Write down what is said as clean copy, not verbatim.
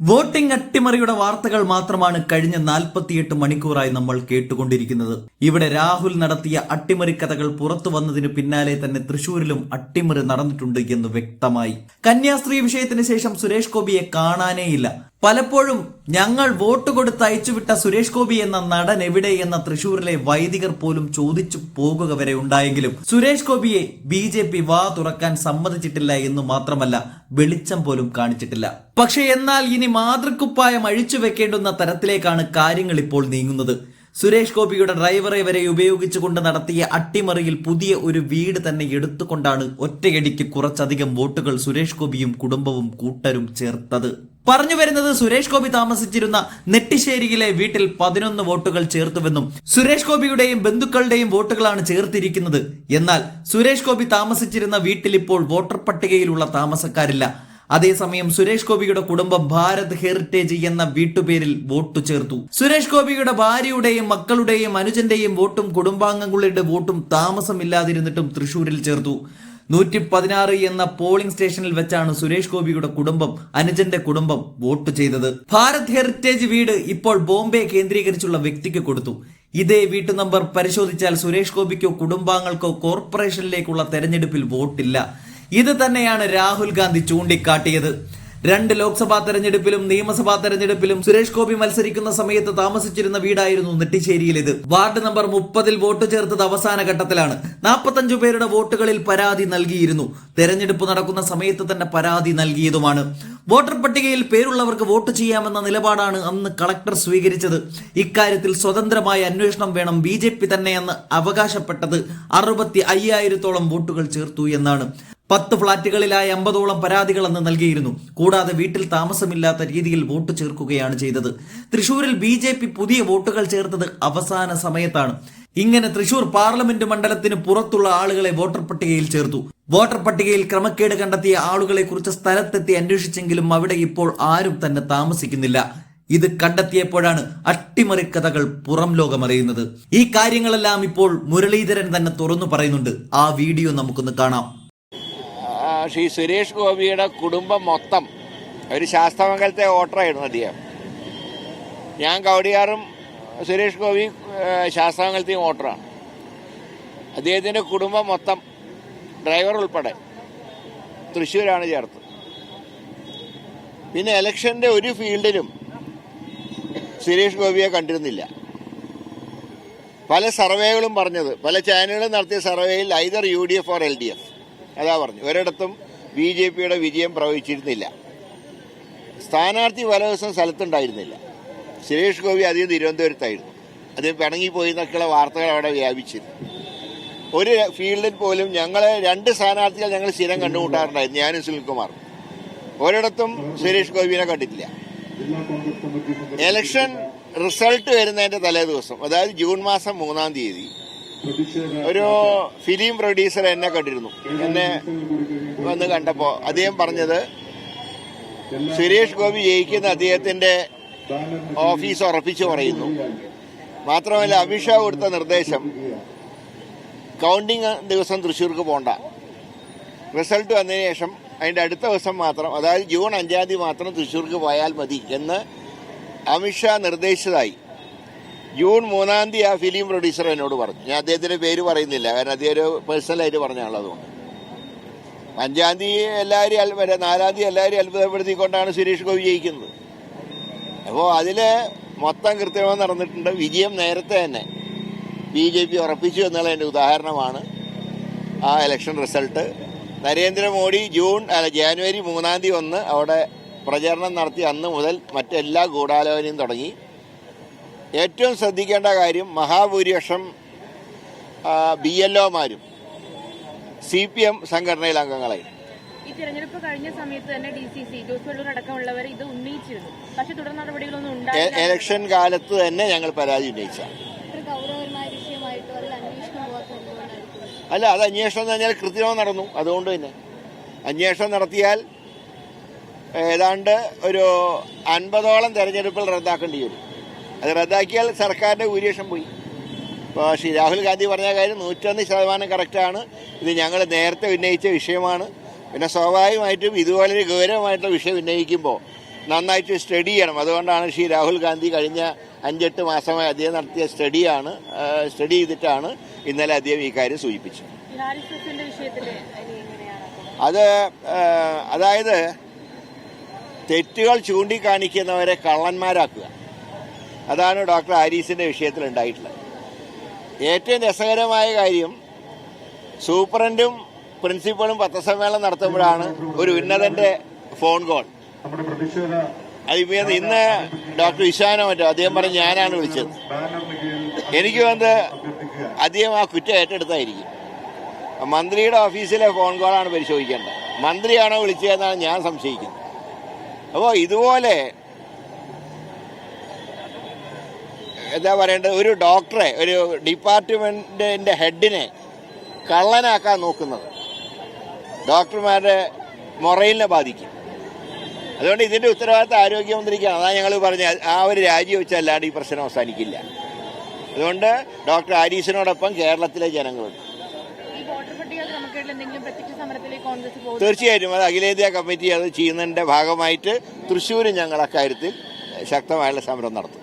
Voting അട്ടിമറിയുടെ വാർത്തകൾ മാത്രമാണ് കഴിഞ്ഞ 48 മണിക്കൂറായി നമ്മൾ കേട്ടുകൊണ്ടിരിക്കുന്നത്. ഇവിടെ രാഹുൽ നടത്തിയ അട്ടിമറി കഥകൾ പുറത്തു വന്നതിന് പിന്നാലെ തന്നെ തൃശൂരിലും അട്ടിമറി നടന്നിട്ടുണ്ട് എന്ന് വ്യക്തമായി. കന്യാസ്ത്രീ വിഷയത്തിന് ശേഷം സുരേഷ് ഗോപിയെ കാണാനേയില്ല. പലപ്പോഴും ഞങ്ങൾ വോട്ട് കൊടുത്ത് അയച്ചുവിട്ട സുരേഷ് ഗോപി എന്ന നടൻ എവിടെ എന്ന തൃശൂരിലെ വൈദികർ പോലും ചോദിച്ചു പോകുക വരെ ഉണ്ടായെങ്കിലും സുരേഷ് ഗോപിയെ BJP വാ തുറക്കാൻ സമ്മതിച്ചിട്ടില്ല എന്ന് മാത്രമല്ല, വെളിച്ചം പോലും കാണിച്ചിട്ടില്ല. പക്ഷെ എന്നാൽ ഇനി മാതൃക്കുപ്പായം അഴിച്ചു വെക്കേണ്ടുന്ന തരത്തിലേക്കാണ് കാര്യങ്ങൾ ഇപ്പോൾ നീങ്ങുന്നത്. സുരേഷ് ഗോപിയുടെ ഡ്രൈവറെ വരെ ഉപയോഗിച്ചുകൊണ്ട് നടത്തിയ അട്ടിമറിയിൽ പുതിയ ഒരു വീട് തന്നെ എടുത്തുകൊണ്ടാണ് ഒറ്റയടിക്ക് കുറച്ചധികം വോട്ടുകൾ സുരേഷ് ഗോപിയും കുടുംബവും കൂട്ടരും ചേർത്തത്. പറഞ്ഞു വരുന്നത് സുരേഷ് ഗോപി താമസിച്ചിരുന്ന നെട്ടിശ്ശേരിയിലെ വീട്ടിൽ 11 വോട്ടുകൾ ചേർത്തുവെന്നും സുരേഷ് ഗോപിയുടെയും ബന്ധുക്കളുടെയും വോട്ടുകളാണ് ചേർത്തിരിക്കുന്നത്. എന്നാൽ സുരേഷ് ഗോപി താമസിച്ചിരുന്ന വീട്ടിൽ ഇപ്പോൾ വോട്ടർ പട്ടികയിലുള്ള താമസക്കാരില്ല. അതേസമയം സുരേഷ് ഗോപിയുടെ കുടുംബം ഭാരത് ഹെറിറ്റേജ് എന്ന വീട്ടുപേരിൽ വോട്ട് ചേർത്തു. സുരേഷ് ഗോപിയുടെ ഭാര്യയുടെയും മക്കളുടെയും അനുജന്റെയും വോട്ടും കുടുംബാംഗങ്ങളുടെ വോട്ടും താമസമില്ലാതിരുന്നിട്ടും തൃശൂരിൽ ചേർത്തു. 116 എന്ന പോളിംഗ് സ്റ്റേഷനിൽ വെച്ചാണ് സുരേഷ് ഗോപിയുടെ കുടുംബം, അനുജന്റെ കുടുംബം വോട്ട് ചെയ്തത്. ഭാരത് ഹെറിറ്റേജ് വീട് ഇപ്പോൾ ബോംബെ കേന്ദ്രീകരിച്ചുള്ള വ്യക്തിക്ക് കൊടുത്തു. ഇതേ വീട്ടു നമ്പർ പരിശോധിച്ചാൽ സുരേഷ് ഗോപിക്കോ കുടുംബാംഗങ്ങൾക്കോ കോർപ്പറേഷനിലേക്കുള്ള തെരഞ്ഞെടുപ്പിൽ വോട്ടില്ല. ഇത് തന്നെയാണ് രാഹുൽ ഗാന്ധി ചൂണ്ടിക്കാട്ടിയത്. 2 ലോക്സഭാ തെരഞ്ഞെടുപ്പിലും നിയമസഭാ തെരഞ്ഞെടുപ്പിലും സുരേഷ് ഗോപി മത്സരിക്കുന്ന സമയത്ത് താമസിച്ചിരുന്ന വീടായിരുന്നു നെട്ടിശ്ശേരിയിലേത്. വാർഡ് നമ്പർ 30 വോട്ട് ചേർത്തത് അവസാന ഘട്ടത്തിലാണ്. 45 പേരുടെ വോട്ടുകളിൽ പരാതി നൽകിയിരുന്നു. തെരഞ്ഞെടുപ്പ് നടക്കുന്ന സമയത്ത് തന്നെ പരാതി നൽകിയതുമാണ്. വോട്ടർ പട്ടികയിൽ പേരുള്ളവർക്ക് വോട്ട് ചെയ്യാമെന്ന നിലപാടാണ് അന്ന് കളക്ടർ സ്വീകരിച്ചത്. ഇക്കാര്യത്തിൽ സ്വതന്ത്രമായ അന്വേഷണം വേണം, BJP തന്നെയെന്ന് അവകാശപ്പെട്ടത് 65,000-ഓളം വോട്ടുകൾ ചേർത്തു എന്നാണ്. 10 ഫ്ളാറ്റുകളിലായി 50ഓളം പരാതികൾ അന്ന് നൽകിയിരുന്നു. കൂടാതെ വീട്ടിൽ താമസമില്ലാത്ത രീതിയിൽ വോട്ട് ചേർക്കുകയാണ് ചെയ്തത്. തൃശൂരിൽ BJP പുതിയ വോട്ടുകൾ ചേർത്തത് അവസാന സമയത്താണ്. ഇങ്ങനെ തൃശൂർ പാർലമെന്റ് മണ്ഡലത്തിന് പുറത്തുള്ള ആളുകളെ വോട്ടർ പട്ടികയിൽ ചേർത്തു. വോട്ടർ പട്ടികയിൽ ക്രമക്കേട് കണ്ടെത്തിയ ആളുകളെ കുറിച്ച് സ്ഥലത്തെത്തി അന്വേഷിച്ചെങ്കിലും അവിടെ ഇപ്പോൾ ആരും തന്നെ താമസിക്കുന്നില്ല. ഇത് കണ്ടെത്തിയപ്പോഴാണ് അട്ടിമറി കഥകൾ പുറം ലോകമറിയുന്നത്. ഈ കാര്യങ്ങളെല്ലാം ഇപ്പോൾ മുരളീധരൻ തന്നെ തുറന്നു പറയുന്നുണ്ട്. ആ വീഡിയോ നമുക്കൊന്ന് കാണാം. ശ്രീ സുരേഷ് ഗോപിയുടെ കുടുംബം മൊത്തം ഒരു ശാസ്താമംഗലത്തെ വോട്ടറായിരുന്നു അദ്ദേഹം. ഞാൻ കവടിയാറും സുരേഷ് ഗോപി ശാസ്താമംഗലത്തെയും വോട്ടറാണ്. അദ്ദേഹത്തിൻ്റെ കുടുംബം മൊത്തം ഡ്രൈവർ ഉൾപ്പെടെ തൃശ്ശൂരാണ് ചേർത്തത്. പിന്നെ ഇലക്ഷൻ്റെ ഒരു ഫീൽഡിലും സുരേഷ് ഗോപിയെ കണ്ടിരുന്നില്ല. പല സർവേകളും പറഞ്ഞത്, പല ചാനലുകളും നടത്തിയ സർവേയിൽ ഐദർ UDF ഓർ LDF അതാ പറഞ്ഞു. ഒരിടത്തും BJPയുടെ വിജയം പ്രവചിച്ചിരുന്നില്ല. സ്ഥാനാർത്ഥി പല ദിവസം സ്ഥലത്തുണ്ടായിരുന്നില്ല. സുരേഷ് ഗോപി അധികം തിരുവനന്തപുരത്തായിരുന്നു. അദ്ദേഹം പിണങ്ങിപ്പോയി എന്നൊക്കെയുള്ള വാർത്തകൾ അവിടെ വ്യാപിച്ചിരുന്നു. ഒരു ഫീൽഡിൽ പോലും ഞങ്ങൾ 2 സ്ഥാനാർത്ഥികൾ ഞങ്ങൾ സ്ഥിരം കണ്ടുമുട്ടാറുണ്ടായിരുന്നു, ഞാനും സുനിൽകുമാറും. ഒരിടത്തും സുരേഷ് ഗോപിനെ കണ്ടിട്ടില്ല. ഇലക്ഷൻ റിസൾട്ട് വരുന്നതിൻ്റെ തലേ ദിവസം, അതായത് ജൂൺ മാസം 3-ാം തീയതി, ഒരു ഫിലിം പ്രൊഡ്യൂസർ എന്നെ കണ്ടിരുന്നു. എന്നെ വന്ന് കണ്ടപ്പോൾ അദ്ദേഹം പറഞ്ഞത് സുരേഷ് ഗോപി ജയിക്കുന്ന അദ്ദേഹത്തിന്റെ ഓഫീസ് ഉറപ്പിച്ചു പറയുന്നു. മാത്രമല്ല, അമിത്ഷാ കൊടുത്ത നിർദ്ദേശം കൗണ്ടിങ് ദിവസം തൃശ്ശൂർക്ക് പോകണ്ട, റിസൾട്ട് വന്നതിന് ശേഷം അതിൻ്റെ അടുത്ത ദിവസം മാത്രം, അതായത് ജൂൺ 5-ാം തീയതി മാത്രം തൃശ്ശൂർക്ക് പോയാൽ മതി എന്ന് അമിത്ഷാ നിർദ്ദേശിച്ചതായി ജൂൺ 3-ാം തീയതി ആ ഫിലിം പ്രൊഡ്യൂസർ എന്നോട് പറഞ്ഞു. ഞാൻ അദ്ദേഹത്തിൻ്റെ പേര് പറയുന്നില്ല, കാരണം അദ്ദേഹം ഒരു പേഴ്സണലായിട്ട് പറഞ്ഞാണല്ലോ. അതുകൊണ്ട് 5-ാം തീയതി എല്ലാവരും 4-ാം തീയതി എല്ലാവരും അത്ഭുതപ്പെടുത്തിക്കൊണ്ടാണ് സുരേഷ് ഗോപി ജയിക്കുന്നത്. അപ്പോൾ അതിൽ മൊത്തം കൃത്യമായി നടന്നിട്ടുണ്ട്. വിജയം നേരത്തെ തന്നെ BJP ഉറപ്പിച്ചു എന്നുള്ളതിൻ്റെ ഉദാഹരണമാണ് ആ ഇലക്ഷൻ റിസൾട്ട്. നരേന്ദ്രമോദി ജാനുവരി 3-ാം തീയതി വന്ന് അവിടെ പ്രചരണം നടത്തി അന്ന് മുതൽ മറ്റെല്ലാ ഗൂഢാലോചനയും തുടങ്ങി. ഏറ്റവും ശ്രദ്ധിക്കേണ്ട കാര്യം, മഹാഭൂരിപക്ഷം BLOമാരും CPM സംഘടനയിൽ അംഗങ്ങളായി. ഈ തിരഞ്ഞെടുപ്പ് കഴിഞ്ഞ സമയത്ത് തന്നെ DCC ജോസ് വള്ളൂർ അടക്കമുള്ളവർ ഇത് ഉന്നയിച്ചിരുന്നു. പക്ഷേ തുടർ നടപടികളൊന്നും ഉണ്ടായില്ല. ഇലക്ഷൻ കാലത്ത് തന്നെ ഞങ്ങൾ പരാതി ഉന്നയിച്ച അല്ല, അത് അന്വേഷണം എന്ന് പറഞ്ഞാൽ കൃത്യമായി നടന്നു. അതുകൊണ്ട് തന്നെ അന്വേഷണം നടത്തിയാൽ ഏതാണ്ട് ഒരു 50ഓളം തെരഞ്ഞെടുപ്പിൽ റദ്ദാക്കേണ്ടി വരും. അത് റദ്ദാക്കിയാൽ സർക്കാരിൻ്റെ ഭൂരിപക്ഷം പോയി. ഇപ്പോൾ ശ്രീ രാഹുൽ ഗാന്ധി പറഞ്ഞ കാര്യം 101% കറക്റ്റാണ്. ഇത് ഞങ്ങൾ നേരത്തെ ഉന്നയിച്ച വിഷയമാണ്. പിന്നെ സ്വാഭാവികമായിട്ടും ഇതുപോലൊരു ഗൗരവമായിട്ടുള്ള വിഷയം ഉന്നയിക്കുമ്പോൾ നന്നായിട്ട് സ്റ്റഡി ചെയ്യണം. അതുകൊണ്ടാണ് ശ്രീ രാഹുൽ ഗാന്ധി കഴിഞ്ഞ 5-8 മാസമായി അദ്ദേഹം നടത്തിയ സ്റ്റഡി ചെയ്തിട്ടാണ് ഇന്നലെ അദ്ദേഹം ഈ കാര്യം സൂചിപ്പിച്ചത്. അതായത് തെറ്റുകൾ ചൂണ്ടിക്കാണിക്കുന്നവരെ കള്ളന്മാരാക്കുക, അതാണ് ഡോക്ടർ ഹാരിസിന്റെ വിഷയത്തിൽ ഉണ്ടായിട്ടുള്ളത്. ഏറ്റവും രസകരമായ കാര്യം, സൂപ്രണ്ടും പ്രിൻസിപ്പളും പത്രസമ്മേളനം നടത്തുമ്പോഴാണ് ഒരു ഉന്നതന്റെ ഫോൺ കോൾ. അതിപ്പോ ഇന്ന് ഡോക്ടർ ഇഷാനോ മറ്റോ അദ്ദേഹം പറഞ്ഞ് ഞാനാണ് വിളിച്ചത്. എനിക്ക് വന്ന് അദ്ദേഹം ആ കുറ്റം ഏറ്റെടുത്തായിരിക്കും. മന്ത്രിയുടെ ഓഫീസിലെ ഫോൺ കോളാണ് പരിശോധിക്കേണ്ടത്, മന്ത്രിയാണോ വിളിച്ചതെന്നാണ് ഞാൻ സംശയിക്കുന്നത്. അപ്പോൾ ഇതുപോലെ എന്താ പറയേണ്ടത്, ഒരു ഡോക്ടറെ, ഒരു ഡിപ്പാർട്ട്മെന്റിന്റെ ഹെഡിനെ കള്ളനാക്കാൻ നോക്കുന്നത് ഡോക്ടർമാരുടെ മൊറലിനെ ബാധിക്കും. അതുകൊണ്ട് ഇതിന്റെ ഉത്തരവാദിത്തം ആരോഗ്യമന്ത്രിക്കാണ്. അതാണ് ഞങ്ങൾ പറഞ്ഞത്, ആ ഒരു രാജിവെച്ചല്ലാണ്ട് ഈ പ്രശ്നം അവസാനിക്കില്ല. അതുകൊണ്ട് ഡോക്ടർ ഹാരിസിനോടൊപ്പം കേരളത്തിലെ ജനങ്ങളുണ്ട്. തീർച്ചയായിട്ടും അത് അഖിലേന്ത്യാ കമ്മിറ്റി അത് ചെയ്യുന്നതിന്റെ ഭാഗമായിട്ട് തൃശ്ശൂരും ഞങ്ങൾ അക്കാര്യത്തിൽ ശക്തമായുള്ള സമരം നടത്തും.